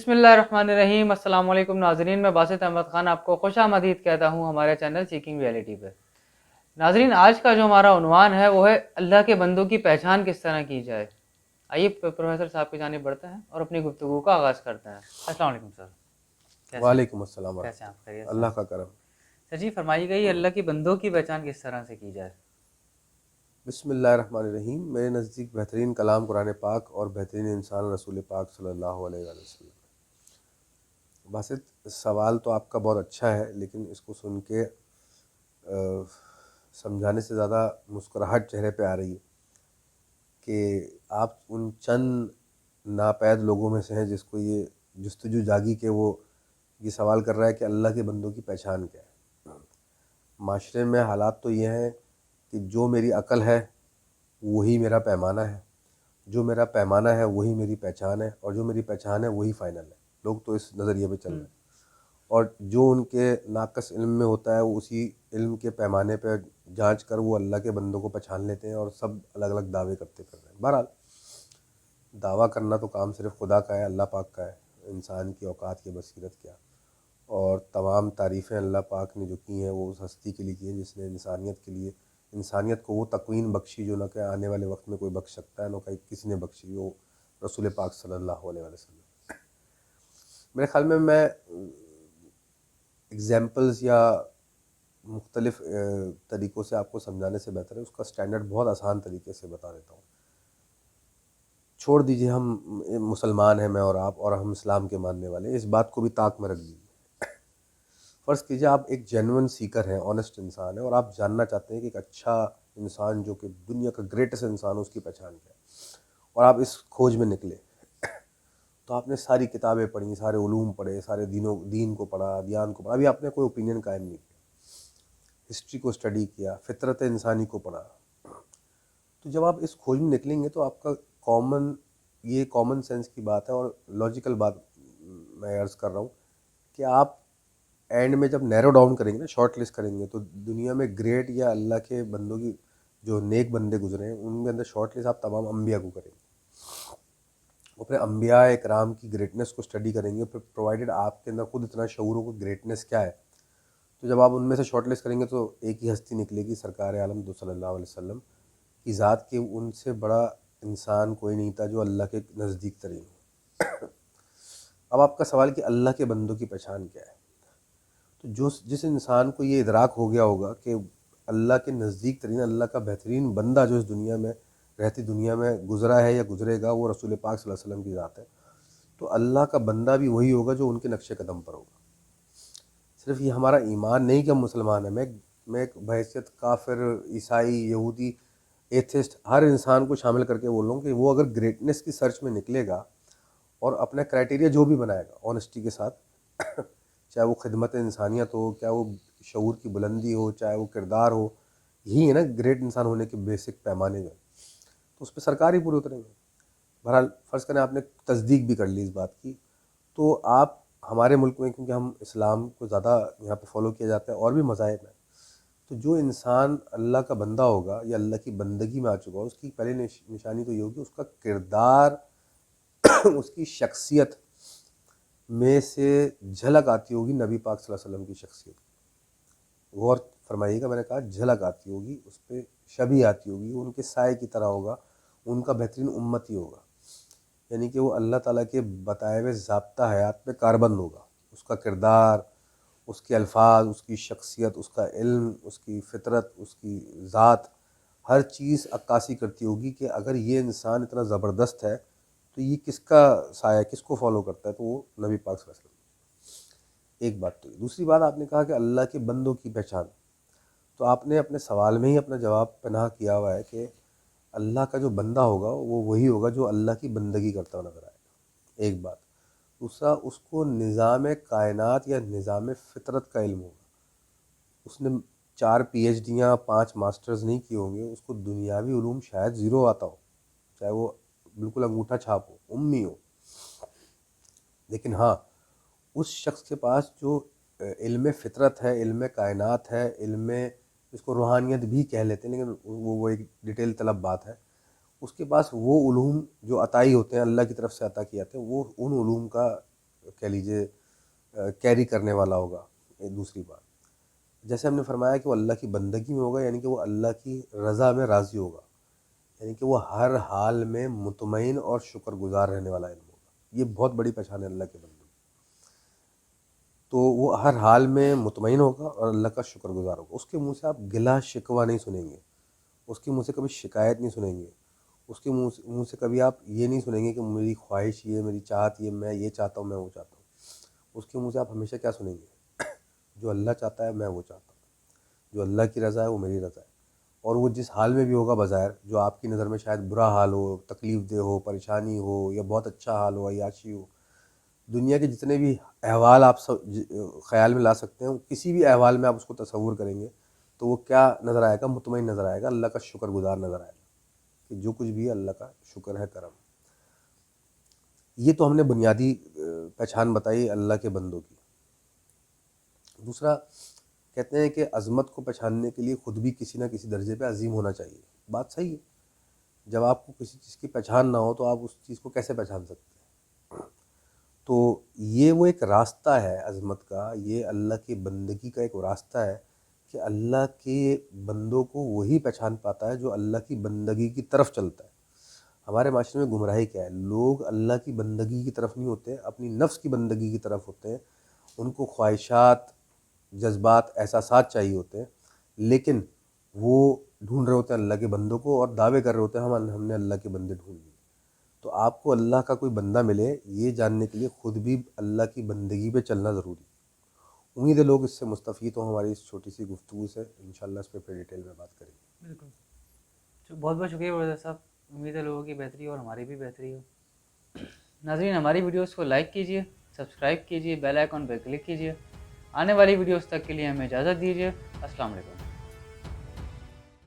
بسم اللہ الرحمن الرحیم۔ السلام علیکم ناظرین، میں باسط احمد خان آپ کو خوش آمدید کہتا ہوں ہمارے چینل سیکنگ ریئلٹی پہ۔ ناظرین، آج کا جو ہمارا عنوان ہے وہ ہے اللہ کے بندوں کی پہچان کس طرح کی جائے۔ آئیے پروفیسر صاحب کی جانب بڑھتے ہیں اور اپنی گفتگو کا آغاز کرتے ہیں۔ السلام علیکم سر، کیسے ہیں؟ وعلیکم السلام کیسے ہیں آپ؟ ورحمۃ خیریت اللہ، سے اللہ ہیں؟ کا کرم۔ سر جی فرمائی گئی اللہ کے بندوں کی پہچان کس طرح سے کی جائے۔ بسم اللہ الرحمن الرحیم۔ میرے نزدیک بہترین کلام قرآن پاک اور بہترین انسان رسول پاک صلی اللہ علیہ وآلہ وسلم۔ باسط سوال تو آپ کا بہت اچھا ہے، لیکن اس کو سن کے سمجھانے سے زیادہ مسکراہٹ چہرے پہ آ رہی ہے کہ آپ ان چند ناپید لوگوں میں سے ہیں جس کو یہ جستجو جاگی کہ وہ یہ سوال کر رہا ہے کہ اللہ کے بندوں کی پہچان کیا ہے۔ معاشرے میں حالات تو یہ ہیں کہ جو میری عقل ہے وہی میرا پیمانہ ہے، جو میرا پیمانہ ہے وہی میری پہچان ہے، اور جو میری پہچان ہے وہی فائنل ہے۔ لوگ تو اس نظریے پہ چل رہے ہیں، اور جو ان کے ناقص علم میں ہوتا ہے وہ اسی علم کے پیمانے پہ جانچ کر وہ اللہ کے بندوں کو پہچان لیتے ہیں، اور سب الگ الگ دعوے کرتے پھر رہے ہیں۔ بہرحال دعویٰ کرنا تو کام صرف خدا کا ہے، اللہ پاک کا ہے، انسان کی اوقات کی بصیرت کیا۔ اور تمام تعریفیں اللہ پاک نے جو کی ہیں وہ اس ہستی کے لیے کی ہیں جس نے انسانیت کے لیے، انسانیت کو وہ تکوین بخشی جو نہ کہ آنے والے وقت میں کوئی بخش سکتا ہے، نہ کہ کسی نے بخشی، وہ رسول پاک صلی اللہ علیہ وسلم۔ میرے خیال میں ایگزامپلز یا مختلف طریقوں سے آپ کو سمجھانے سے بہتر ہے اس کا سٹینڈرڈ بہت آسان طریقے سے بتا دیتا ہوں۔ چھوڑ دیجئے ہم مسلمان ہیں، میں اور آپ، اور ہم اسلام کے ماننے والے ہیں، اس بات کو بھی طاق میں رکھ دیجیے۔ فرض کیجئے آپ ایک جینون سیکر ہیں، آنیسٹ انسان ہیں، اور آپ جاننا چاہتے ہیں کہ ایک اچھا انسان جو کہ دنیا کا گریٹسٹ انسان ہے اس کی پہچان کیا ہے، اور آپ اس کھوج میں نکلے۔ تو آپ نے ساری کتابیں پڑھی، سارے علوم پڑھے، سارے دین کو پڑھا، ادیان کو پڑھا، ابھی آپ نے کوئی اوپینین قائم نہیں کیا، ہسٹری کو اسٹڈی کیا، فطرت انسانی کو پڑھا۔ تو جب آپ اس کھوج میں نکلیں گے تو آپ کا یہ کامن سینس کی بات ہے اور لاجیکل بات میں عرض کر رہا ہوں کہ آپ اینڈ میں جب نیرو ڈاؤن کریں گے نا، شارٹ لسٹ کریں گے، تو دنیا میں گریٹ یا اللہ کے بندوں کی جو نیک بندے گزرے ہیں ان کے اندر شارٹ لسٹ آپ تمام انبیاء کو کریں گے، اپنے انبیاء اکرام کی گریٹنس کو اسٹڈی کریں گے، پھر پرووائڈڈ آپ کے اندر خود اتنا شعور ہو کہ گریٹنس کیا ہے، تو جب آپ ان میں سے شارٹ لسٹ کریں گے تو ایک ہی ہستی نکلے گی، سرکار عالم صلی اللہ علیہ وسلم کی ذات کے ان سے بڑا انسان کوئی نہیں تھا جو اللہ کے نزدیک ترین ہو۔ اب آپ کا سوال کہ اللہ کے بندوں کی پہچان کیا ہے، تو جس انسان کو یہ ادراک ہو گیا ہوگا کہ اللہ کے نزدیک ترین، اللہ کا بہترین بندہ جو اس دنیا میں رہتی دنیا میں گزرا ہے یا گزرے گا وہ رسول پاک صلی اللہ علیہ وسلم کی ذات ہے، تو اللہ کا بندہ بھی وہی ہوگا جو ان کے نقش قدم پر ہوگا۔ صرف یہ ہمارا ایمان نہیں کہ ہم مسلمان ہیں، میں ایک بحیثیت کافر، عیسائی، یہودی، ایتھسٹ، ہر انسان کو شامل کر کے بول رہا ہوں کہ وہ اگر گریٹنس کی سرچ میں نکلے گا اور اپنا کرائٹیریا جو بھی بنائے گا آنیسٹی کے ساتھ، چاہے وہ خدمت انسانیت ہو، چاہے وہ شعور کی بلندی ہو، چاہے وہ کردار ہو، یہی ہے نا گریٹ انسان ہونے کے بیسک پیمانے جو ہیں، تو اس پہ سرکار ہی پورے اتریں گے۔ بہرحال فرض کریں آپ نے تصدیق بھی کر لی اس بات کی، تو آپ ہمارے ملک میں کیونکہ ہم اسلام کو زیادہ یہاں پہ فالو کیا جاتا ہے اور بھی مذاہب ہیں، تو جو انسان اللہ کا بندہ ہوگا یا اللہ کی بندگی میں آ چکا ہو، اس کی پہلی نشانی تو یہ ہوگی اس کا کردار، اس کی شخصیت میں سے جھلک آتی ہوگی نبی پاک صلی اللہ علیہ وسلم کی شخصیت۔ غور فرمائیے گا، میں نے کہا جھلک آتی ہوگی، اس پہ شبیہ آتی ہوگی، ان کے سائے کی طرح ہوگا، ان کا بہترین امتی ہوگا، یعنی کہ وہ اللہ تعالیٰ کے بتائے ہوئے ضابطہ حیات پہ کاربند ہوگا۔ اس کا کردار، اس کے الفاظ، اس کی شخصیت، اس کا علم، اس کی فطرت، اس کی ذات، ہر چیز عکاسی کرتی ہوگی کہ اگر یہ انسان اتنا زبردست ہے تو یہ کس کا سایہ، کس کو فالو کرتا ہے، تو وہ نبی پاک صلی اللہ علیہ وسلم۔ ایک بات تو یہ۔ دوسری بات آپ نے کہا کہ اللہ کے بندوں کی پہچان، تو آپ نے اپنے سوال میں ہی اپنا جواب پنہا کیا ہوا ہے کہ اللہ کا جو بندہ ہوگا وہ وہی ہوگا جو اللہ کی بندگی کرتا ہوا نظر آئے گا، ایک بات۔ دوسرا، اس کو نظام کائنات یا نظام فطرت کا علم ہوگا، اس نے 4 PhDیاں 5 ماسٹرز نہیں کیے ہوں گے، اس کو دنیاوی علوم شاید زیرو آتا ہو، چاہے وہ بالکل انگوٹھا چھاپ ہو، امی ہو، لیکن ہاں اس شخص کے پاس جو علم فطرت ہے، علم کائنات ہے، علم اس کو روحانیت بھی کہہ لیتے ہیں لیکن وہ ایک ڈیٹیل طلب بات ہے، اس کے پاس وہ علوم جو عطائی ہوتے ہیں اللہ کی طرف سے عطا کیے جاتے ہیں، وہ ان علوم کا کہہ لیجیے کیری کرنے والا ہوگا. دوسری بات جیسے ہم نے فرمایا کہ وہ اللہ کی بندگی میں ہوگا، یعنی کہ وہ اللہ کی رضا میں راضی ہوگا، یعنی کہ وہ ہر حال میں مطمئن اور شکر گزار رہنے والا علم ہوگا. یہ بہت بڑی پہچان ہے اللہ کے بندے. تو وہ ہر حال میں مطمئن ہوگا اور اللہ کا شکر گزار ہوگا. اس کے منہ سے آپ گلا شکوہ نہیں سنیں گے، اس کے منہ سے کبھی شکایت نہیں سنیں گے، اس کے منہ سے کبھی آپ یہ نہیں سنیں گے کہ میری خواہش یہ، میری چاہت یہ، میں یہ چاہتا ہوں، میں وہ چاہتا ہوں. اس کے منہ سے آپ ہمیشہ کیا سنیں گے؟ جو اللہ چاہتا ہے میں وہ چاہتا ہوں، جو اللہ کی رضا ہے وہ میری رضا ہے. اور وہ جس حال میں بھی ہوگا بظاہر، جو آپ کی نظر میں شاید برا حال ہو، تکلیف دہ ہو، پریشانی ہو، یا بہت اچھا حال ہو، عیاشی ہو، دنیا کے جتنے بھی احوال آپ خیال میں لا سکتے ہیں، کسی بھی احوال میں آپ اس کو تصور کریں گے تو وہ کیا نظر آئے گا؟ مطمئن نظر آئے گا، اللہ کا شکر گزار نظر آئے گا کہ جو کچھ بھی ہے اللہ کا شکر ہے، کرم. یہ تو ہم نے بنیادی پہچان بتائی اللہ کے بندوں کی. دوسرا کہتے ہیں کہ عظمت کو پہچاننے کے لیے خود بھی کسی نہ کسی درجے پہ عظیم ہونا چاہیے. بات صحیح ہے. جب آپ کو کسی چیز کی پہچان نہ ہو تو آپ اس چیز کو کیسے پہچان سکتے ہیں؟ تو یہ وہ ایک راستہ ہے عظمت کا، یہ اللہ کی بندگی کا ایک راستہ ہے کہ اللہ کے بندوں کو وہی پہچان پاتا ہے جو اللہ کی بندگی کی طرف چلتا ہے. ہمارے معاشرے میں گمراہی کیا ہے؟ لوگ اللہ کی بندگی کی طرف نہیں ہوتے، اپنی نفس کی بندگی کی طرف ہوتے ہیں. ان کو خواہشات، جذبات، احساسات چاہیے ہوتے ہیں، لیکن وہ ڈھونڈ رہے ہوتے ہیں اللہ کے بندوں کو اور دعوے کر رہے ہوتے ہیں ہم نے اللہ کے بندے ڈھونڈ لیے. تو آپ کو اللہ کا کوئی بندہ ملے یہ جاننے کے لیے خود بھی اللہ کی بندگی پہ چلنا ضروری. امید ہے لوگ اس سے مستفید ہوں ہماری اس چھوٹی سی گفتگو سے. انشاءاللہ اس پہ پھر ڈیٹیل میں بات کریں گے. بالکل، بہت بہت شکریہ برادر صاحب. امید ہے لوگوں کی بہتری ہو اور ہماری بھی بہتری ہو. ناظرین ہماری ویڈیوز کو لائک کیجیے، سبسکرائب کیجیے، بیل آئیکن پہ کلک کیجیے. آنے والی ویڈیوز تک کے لیے ہمیں اجازت دیجیے. السلام علیکم.